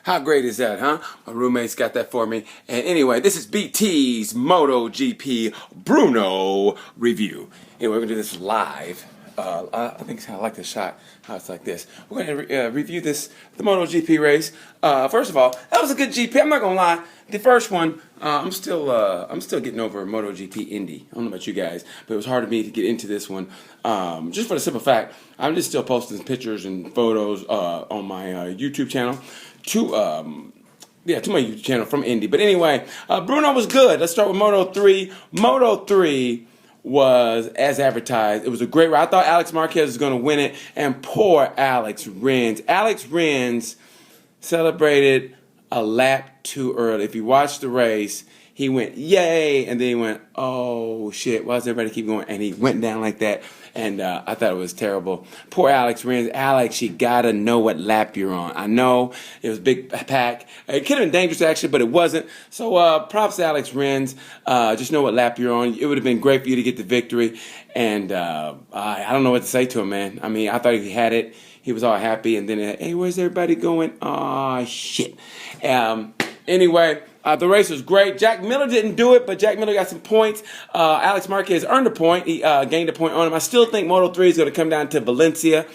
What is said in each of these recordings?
How great is that, huh? My roommate's got that for me. And anyway, this is BT's MotoGP BRNO review. Anyway, we're going to do this live. I think I like the shot, how it's like this. We're going to review the MotoGP race. First of all, that was a good GP. I'm not going to lie. The first one, I'm still getting over MotoGP Indy. I don't know about you guys, but it was hard for me to get into this one. Just for the simple fact, I'm just still posting pictures and photos on my YouTube channel to my YouTube channel from Indy. But anyway, BRNO was good. Let's start with Moto 3. Moto 3 was as advertised. It was a great ride. I thought Alex Marquez was going to win it, and poor Alex Rins. Alex Rins celebrated a lap too early. If you watch the race, he went, yay, and then he went, oh, shit, why does everybody keep going? And he went down like that, and I thought it was terrible. Poor Alex Rins. Alex, you got to know what lap you're on. I know it was a big pack. It could have been dangerous, actually, but it wasn't. So props to Alex Rins. Just know what lap you're on. It would have been great for you to get the victory, and I don't know what to say to him, man. I mean, I thought he had it. He was all happy, and then, hey, where's everybody going? Oh, shit. Anyway, the race was great. Jack Miller didn't do it, but Jack Miller got some points. Alex Marquez earned a point. He gained a point on him. I still think Moto 3 is going to come down to Valencia.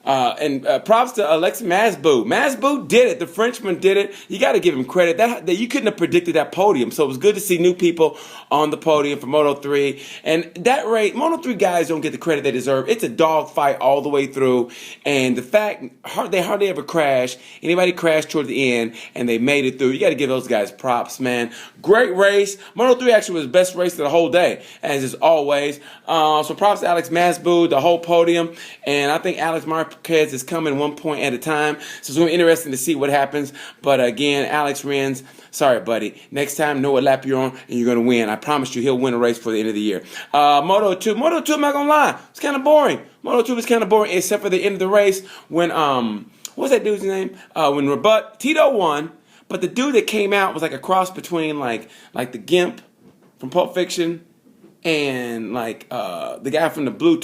And props to Alexis Masbou. Masbou did it. The Frenchman did it. You got to give him credit. That you couldn't have predicted that podium. So it was good to see new people on the podium for Moto 3. And that race, Moto 3 guys don't get the credit they deserve. It's a dogfight all the way through. And the fact they hardly ever crash. Anybody crashed toward the end, and they made it through. You got to give those guys props, man. Great race. Moto 3 actually was the best race of the whole day, as is always. So props to Alex Masbou, the whole podium. And I think Alex Marquez is coming 1 point at a time. So it's going to be interesting to see what happens. But again, Alex Rins, sorry, buddy. Next time, know what lap you're on, and you're going to win. I promise you, he'll win a race for the end of the year. Moto 2, I'm not going to lie. It's kind of boring. Moto 2 was kind of boring, except for the end of the race when, what was that dude's name? When Tito won, but the dude that came out was like a cross between like the Gimp from Pulp Fiction and like the guy from the Blue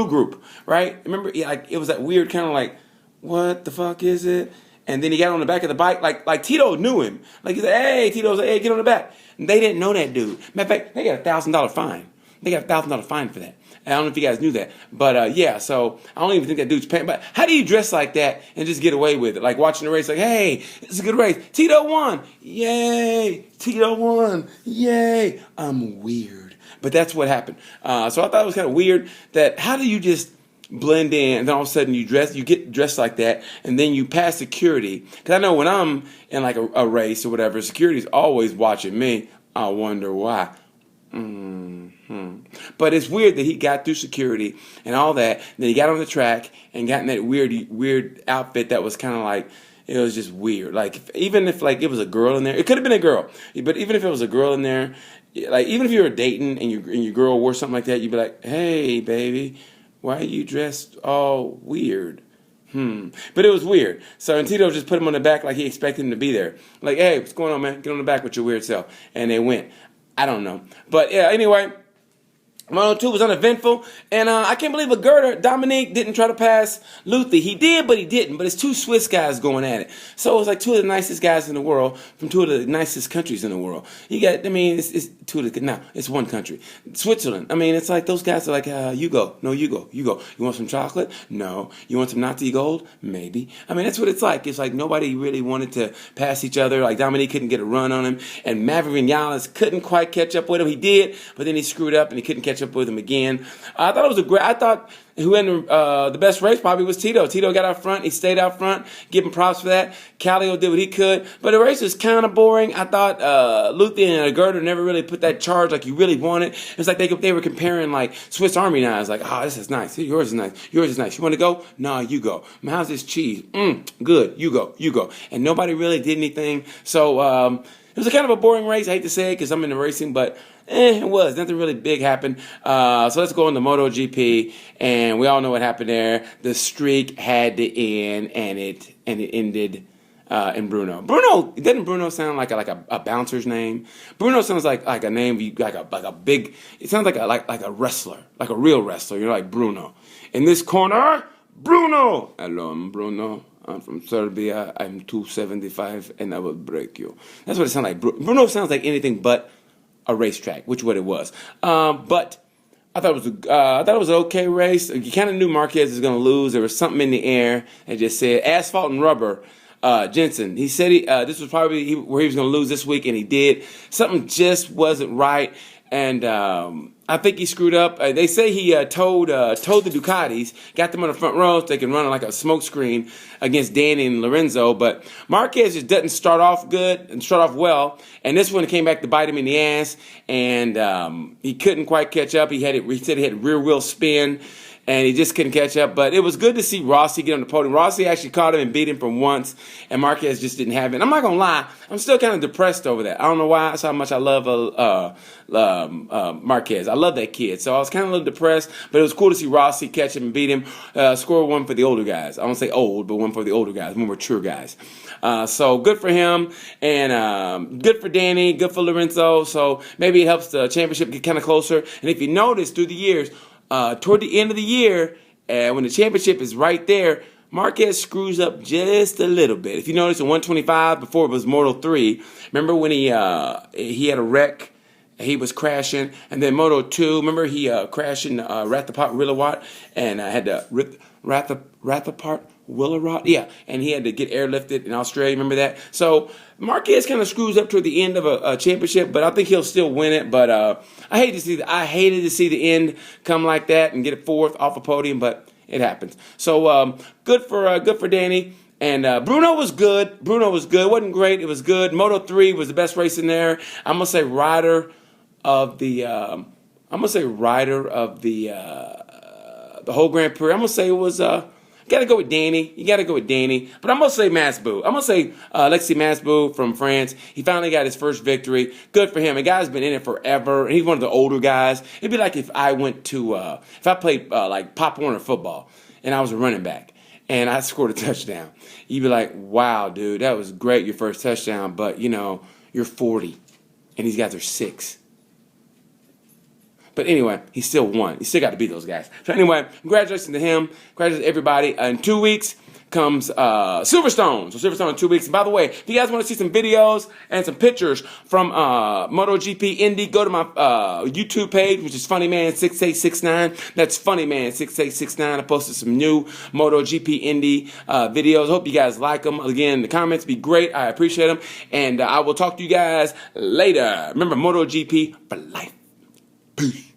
group, right? Remember, like it was that weird kind of like, what the fuck is it? And then he got on the back of the bike, like Tito knew him. Like he said, hey, Tito's like, hey, get on the back. And they didn't know that dude. Matter of fact, they got a $1,000 fine. They got a $1,000 fine for that. I don't know if you guys knew that, but yeah. So I don't even think that dude's paying. But how do you dress like that and just get away with it? Like watching the race, like, hey, it's a good race. Tito won, yay! Tito won, yay! I'm weird, but that's what happened. So I thought it was kind of weird that how do you just blend in and then all of a sudden you get dressed like that and then you pass security? Because I know when I'm in like a race or whatever, security's always watching me. I wonder why. But it's weird that he got through security and all that. Then he got on the track and got in that weird outfit that was kind of like, it was just weird. Like even if like it was a girl in there, it could have been a girl. But even if it was a girl in there, like even if you were dating and your girl wore something like that, you'd be like, hey baby, why are you dressed all weird? But it was weird. So and Tito just put him on the back like he expected him to be there. Like, hey, what's going on, man? Get on the back with your weird self. And they went. I don't know. But yeah, anyway, Moto 2 was uneventful, and I can't believe a girder, Dominique, didn't try to pass Luther. He did, but he didn't. But it's two Swiss guys going at it. So it was like two of the nicest guys in the world from two of the nicest countries in the world. You got, I mean, it's two of the, no, it's one country. Switzerland. I mean, it's like those guys are like, you go. No, you go. You go. You want some chocolate? No. You want some Nazi gold? Maybe. I mean, that's what it's like. It's like nobody really wanted to pass each other. Like Dominique couldn't get a run on him, and Maverick Vinales couldn't quite catch up with him. He did, but then he screwed up, and he couldn't catch up with him again. I thought it was I thought who had the best race probably was Tito. Tito got out front. He stayed out front. Give him props for that. Callio did what he could. But the race was kind of boring. I thought Luther and Gerder never really put that charge like you really wanted. It's like they were comparing like Swiss Army knives. Like, oh, this is nice. Yours is nice. Yours is nice. You want to go? No, you go. How's this cheese? Good. You go. You go. And nobody really did anything. So it was a kind of a boring race. I hate to say it because I'm into racing, but it was. Nothing really big happened. So let's go on to MotoGP, and we all know what happened there. The streak had to end, and it ended in BRNO. Doesn't BRNO sound like a bouncer's name? BRNO sounds like a name like a big. It sounds like a wrestler, like a real wrestler. You're like Bruno. In this corner, Bruno. Hello, I'm Bruno. I'm from Serbia. I'm 275, and I will break you. That's what it sounds like. Bruno sounds like anything but a racetrack, which is what it was. But I thought it was an okay race. You kind of knew Marquez was going to lose. There was something in the air that just said asphalt and rubber. Jensen, he said this was probably where he was going to lose this week, and he did. Something just wasn't right, and I think he screwed up. They say he told the Ducatis, got them on the front row so they can run like a smoke screen against Danny and Lorenzo. But Marquez just doesn't start off good and start off well, and this one came back to bite him in the ass, and he couldn't quite catch up. He said he had rear wheel spin, and he just couldn't catch up. But it was good to see Rossi get on the podium. Rossi actually caught him and beat him for once, and Marquez just didn't have it. And I'm not going to lie, I'm still kind of depressed over that. I don't know why. That's how much I love Marquez. I love that kid. So I was kind of a little depressed, but it was cool to see Rossi catch him and beat him. Score one for the older guys. I don't say old, but one for the older guys, more mature guys. So good for him, and good for Danny, good for Lorenzo. So maybe it helps the championship get kind of closer. And if you notice through the years, toward the end of the year, when the championship is right there, Marquez screws up just a little bit. If you notice in 125, before it was Moto 3, remember when he had a wreck? He was crashing, and then Moto 2, remember he crashed in Rathapart-Willerwatt, and had to Rathapart-Willerwatt, yeah, and he had to get airlifted in Australia. Remember that? So Marquez kind of screws up toward the end of a championship, but I think he'll still win it. But I hated to see the end come like that and get it fourth off a podium, but it happens. So good for Danny. And Bruno was good. Wasn't great. It was good. Moto 3 was the best race in there. I'm gonna say rider of the whole Grand Prix. I'm gonna say it was. You gotta go with Danny. But I'm gonna say Masbou. I'm gonna say Alexis Masbou from France. He finally got his first victory. Good for him. The guy's been in it forever, and he's one of the older guys. It'd be like if I went to if I played like Pop Warner football, and I was a running back, and I scored a touchdown. You'd be like, wow, dude, that was great, your first touchdown, but, you're 40, and these guys are 6. But anyway, he still won. He still got to beat those guys. So anyway, congratulations to him. Congratulations to everybody. In 2 weeks comes Silverstone. So Silverstone in 2 weeks. And by the way, if you guys want to see some videos and some pictures from MotoGP Indy, go to my YouTube page, which is FunnyMan6869. That's FunnyMan6869. I posted some new MotoGP Indy videos. Hope you guys like them. Again, the comments be great. I appreciate them. And I will talk to you guys later. Remember, MotoGP for life. Peace.